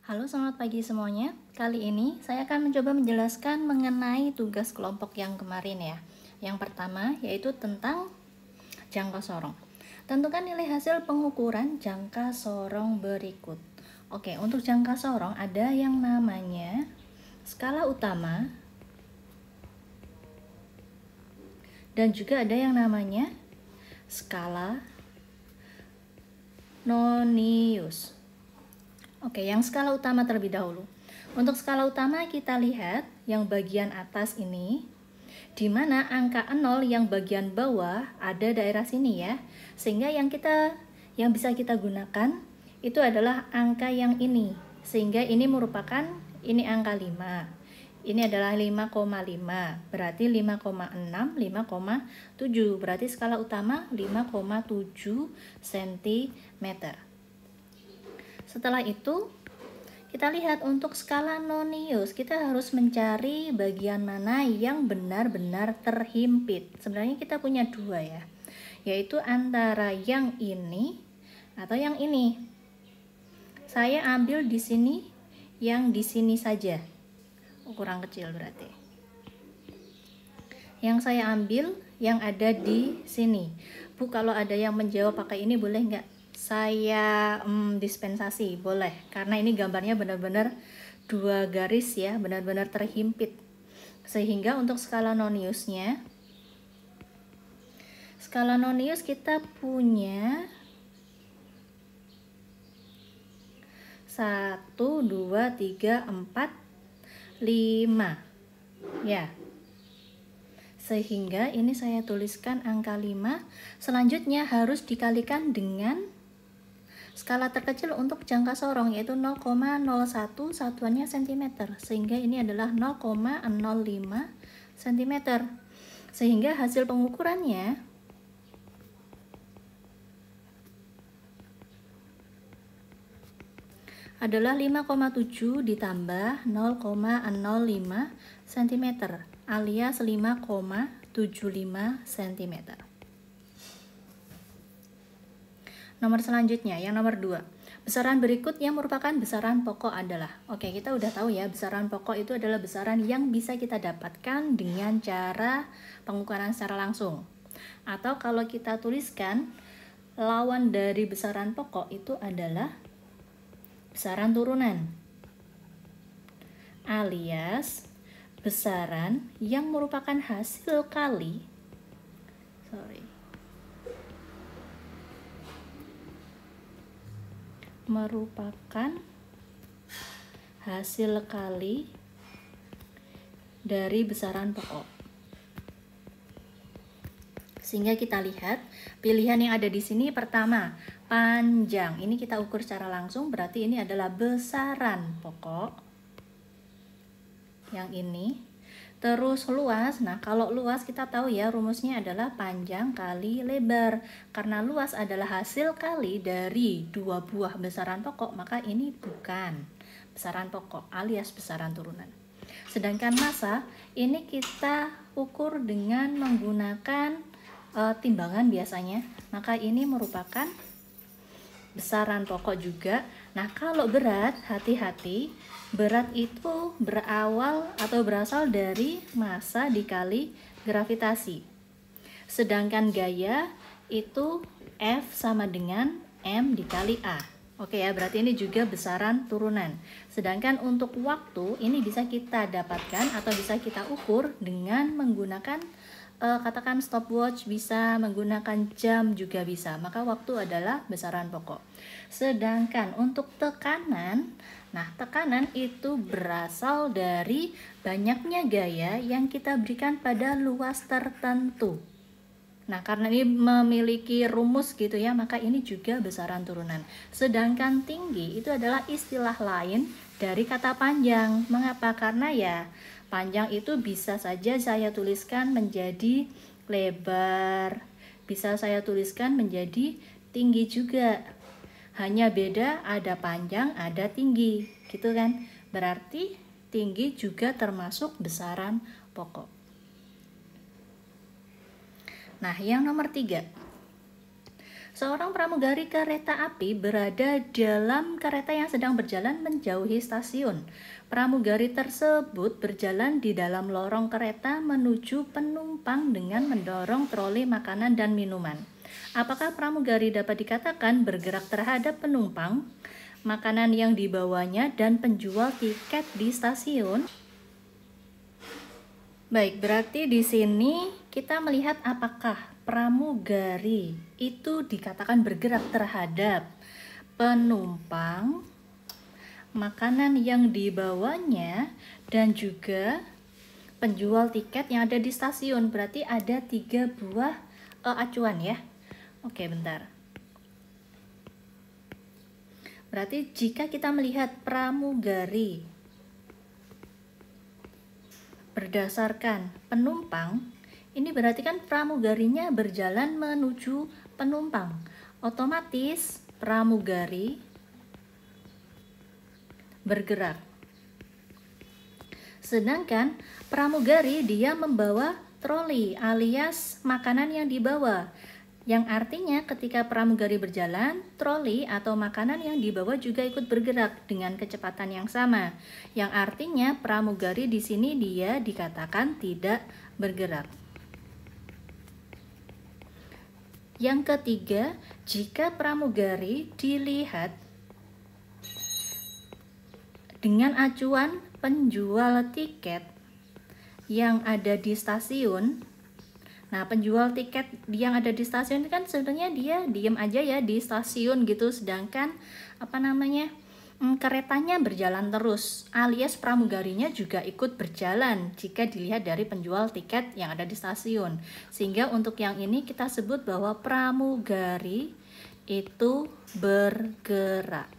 Halo, selamat pagi semuanya. Kali ini saya akan mencoba menjelaskan mengenai tugas kelompok yang kemarin ya. Yang pertama yaitu tentang jangka sorong. Tentukan nilai hasil pengukuran jangka sorong berikut. Oke, untuk jangka sorong ada yang namanya skala utama dan juga ada yang namanya skala nonius. Oke, yang skala utama terlebih dahulu. Untuk skala utama kita lihat yang bagian atas ini, di mana angka 0 yang bagian bawah ada daerah sini ya. Sehingga yang bisa kita gunakan itu adalah angka yang ini. Sehingga ini merupakan ini angka 5. Ini adalah 5,5, berarti 5,6, 5,7. Berarti skala utama 5,7 cm. Setelah itu, kita lihat untuk skala nonius, kita harus mencari bagian mana yang benar-benar terhimpit. Sebenarnya kita punya dua ya, yaitu antara yang ini atau yang ini. Saya ambil di sini, yang di sini saja, kurang kecil berarti. Yang saya ambil yang ada di sini. Bu, kalau ada yang menjawab pakai ini boleh nggak? Saya dispensasi, boleh, karena ini gambarnya benar-benar dua garis ya, benar-benar terhimpit. Sehingga untuk skala noniusnya, skala nonius kita punya 1, 2, 3, 4, 5 ya. Sehingga ini saya tuliskan angka 5. Selanjutnya harus dikalikan dengan skala terkecil untuk jangka sorong, yaitu 0,01 satuannya cm. Sehingga ini adalah 0,05 cm. Sehingga hasil pengukurannya adalah 5,7 ditambah 0,05 cm alias 5,75 cm. Nomor selanjutnya, yang nomor 2. Besaran berikut yang merupakan besaran pokok adalah. Oke, kita udah tahu ya, besaran pokok itu adalah besaran yang bisa kita dapatkan dengan cara pengukuran secara langsung. Atau kalau kita tuliskan, lawan dari besaran pokok itu adalah besaran turunan. Alias besaran yang merupakan hasil kali merupakan hasil kali dari besaran pokok. Sehingga kita lihat pilihan yang ada di sini, pertama panjang, ini kita ukur secara langsung, berarti ini adalah besaran pokok yang ini. Terus luas, nah kalau luas kita tahu ya rumusnya adalah panjang kali lebar. Karena luas adalah hasil kali dari dua buah besaran pokok, maka ini bukan besaran pokok alias besaran turunan. Sedangkan massa ini kita ukur dengan menggunakan timbangan biasanya, maka ini merupakan besaran pokok juga. Nah, kalau berat, hati-hati, berat itu berawal atau berasal dari massa dikali gravitasi. Sedangkan gaya itu F sama dengan M dikali A. Oke ya, berarti ini juga besaran turunan. Sedangkan untuk waktu, ini bisa kita dapatkan atau bisa kita ukur dengan menggunakan katakan stopwatch, bisa menggunakan jam juga bisa. Maka waktu adalah besaran pokok. Sedangkan untuk tekanan, nah tekanan itu berasal dari banyaknya gaya yang kita berikan pada luas tertentu. Nah, karena ini memiliki rumus gitu ya, maka ini juga besaran turunan. Sedangkan tinggi itu adalah istilah lain dari kata panjang. Mengapa? Karena ya panjang itu bisa saja saya tuliskan menjadi lebar, bisa saya tuliskan menjadi tinggi juga. Hanya beda ada panjang, ada tinggi, gitu kan? Berarti tinggi juga termasuk besaran pokok. Nah, yang nomor 3. Seorang pramugari kereta api berada dalam kereta yang sedang berjalan menjauhi stasiun. Pramugari tersebut berjalan di dalam lorong kereta menuju penumpang dengan mendorong troli makanan dan minuman. Apakah pramugari dapat dikatakan bergerak terhadap penumpang, makanan yang dibawanya, dan penjual tiket di stasiun? Baik, berarti di sini kita melihat apakah pramugari itu dikatakan bergerak terhadap penumpang, makanan yang dibawanya, dan juga penjual tiket yang ada di stasiun. Berarti ada 3 buah acuan ya. Oke, bentar. Berarti jika kita melihat pramugari berdasarkan penumpang, ini berarti kan pramugarinya berjalan menuju penumpang. Otomatis pramugari bergerak. Sedangkan pramugari dia membawa troli alias makanan yang dibawa. Yang artinya ketika pramugari berjalan, troli atau makanan yang dibawa juga ikut bergerak dengan kecepatan yang sama. Yang artinya pramugari di sini dia dikatakan tidak bergerak. Yang ketiga, jika pramugari dilihat dengan acuan penjual tiket yang ada di stasiun. Nah, penjual tiket yang ada di stasiun kan sebenarnya dia diem aja ya di stasiun gitu, sedangkan keretanya berjalan terus, alias pramugarinya juga ikut berjalan jika dilihat dari penjual tiket yang ada di stasiun. Sehingga untuk yang ini kita sebut bahwa pramugari itu bergerak.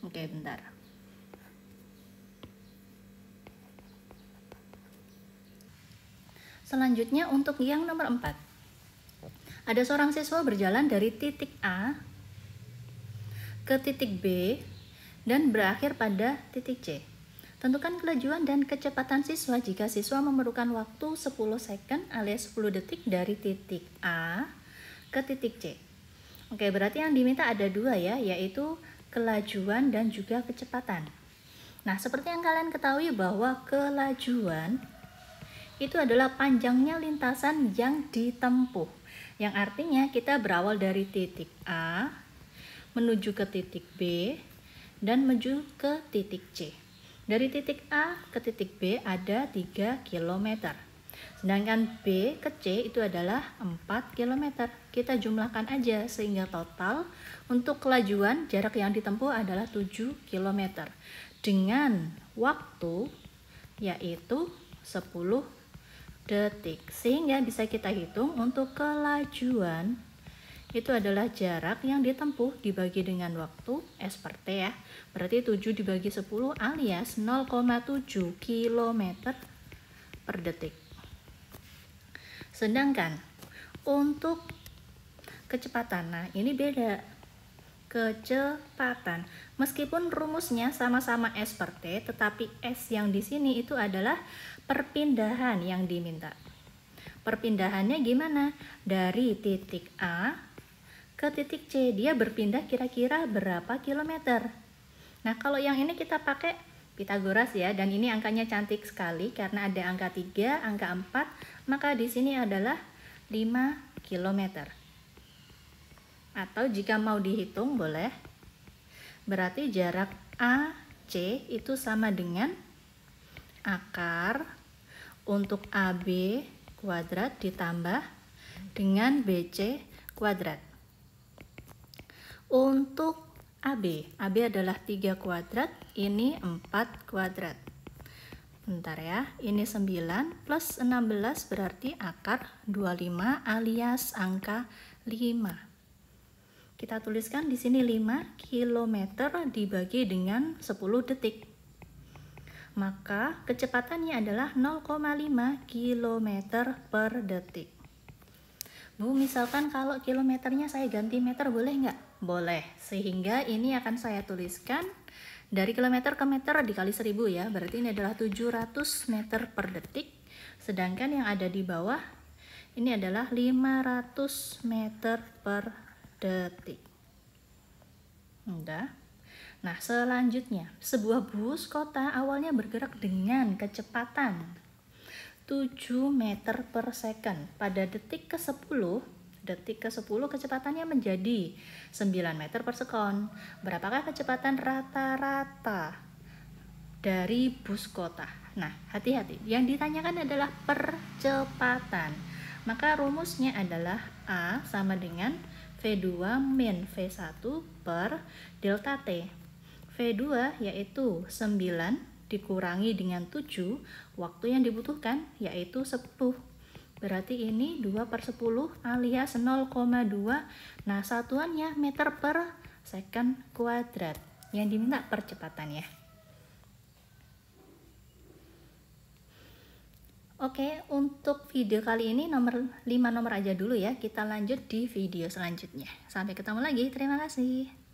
Oke, bentar. Selanjutnya untuk yang nomor 4. Ada seorang siswa berjalan dari titik A ke titik B dan berakhir pada titik C. Tentukan kelajuan dan kecepatan siswa jika siswa memerlukan waktu 10 second alias 10 detik dari titik A ke titik C. Oke, berarti yang diminta ada 2 ya, yaitu kelajuan dan juga kecepatan. Nah, seperti yang kalian ketahui bahwa kelajuan itu adalah panjangnya lintasan yang ditempuh, yang artinya kita berawal dari titik A menuju ke titik B dan menuju ke titik C. Dari titik A ke titik B ada 3 km, sedangkan B ke C itu adalah 4 km. Kita jumlahkan aja sehingga total untuk kelajuan jarak yang ditempuh adalah 7 km dengan waktu yaitu 10 detik. Sehingga bisa kita hitung untuk kelajuan itu adalah jarak yang ditempuh dibagi dengan waktu S per T ya. Berarti 7 dibagi 10 alias 0,7 km per detik. Sedangkan untuk kecepatan, nah ini beda. Kecepatan, meskipun rumusnya sama-sama S per T, tetapi S yang di sini itu adalah perpindahan yang diminta. Perpindahannya gimana? Dari titik A ke titik C, dia berpindah kira-kira berapa kilometer? Nah, kalau yang ini kita pakai Pitagoras ya, dan ini angkanya cantik sekali karena ada angka 3, angka 4, maka di sini adalah 5 km. Atau jika mau dihitung boleh. Berarti jarak AC itu sama dengan akar untuk AB kuadrat ditambah dengan BC kuadrat. Untuk AB adalah 3 kuadrat, ini 4 kuadrat. Bentar ya, ini 9 plus 16 berarti akar 25 alias angka 5. Kita tuliskan di sini 5 km dibagi dengan 10 detik. Maka kecepatannya adalah 0,5 km per detik. Bu, misalkan kalau kilometernya saya ganti meter boleh nggak? Boleh. Sehingga ini akan saya tuliskan dari kilometer ke meter dikali 1000 ya. Berarti ini adalah 700 meter per detik. Sedangkan yang ada di bawah ini adalah 500 meter per detik. Udah. Nah, selanjutnya, sebuah bus kota awalnya bergerak dengan kecepatan 7 meter per second. Pada detik ke-10 kecepatannya menjadi 9 meter per sekon. Berapakah kecepatan rata-rata dari bus kota? Nah, hati-hati. Yang ditanyakan adalah percepatan. Maka rumusnya adalah A sama dengan V2 min V1 per delta T. V2 yaitu 9 dikurangi dengan 7, waktu yang dibutuhkan yaitu 10. Berarti ini 2/10 alias 0,2. Nah, satuannya meter per second kuadrat. Yang diminta percepatannya. Oke, untuk video kali ini 5 nomor aja dulu ya. Kita lanjut di video selanjutnya. Sampai ketemu lagi. Terima kasih.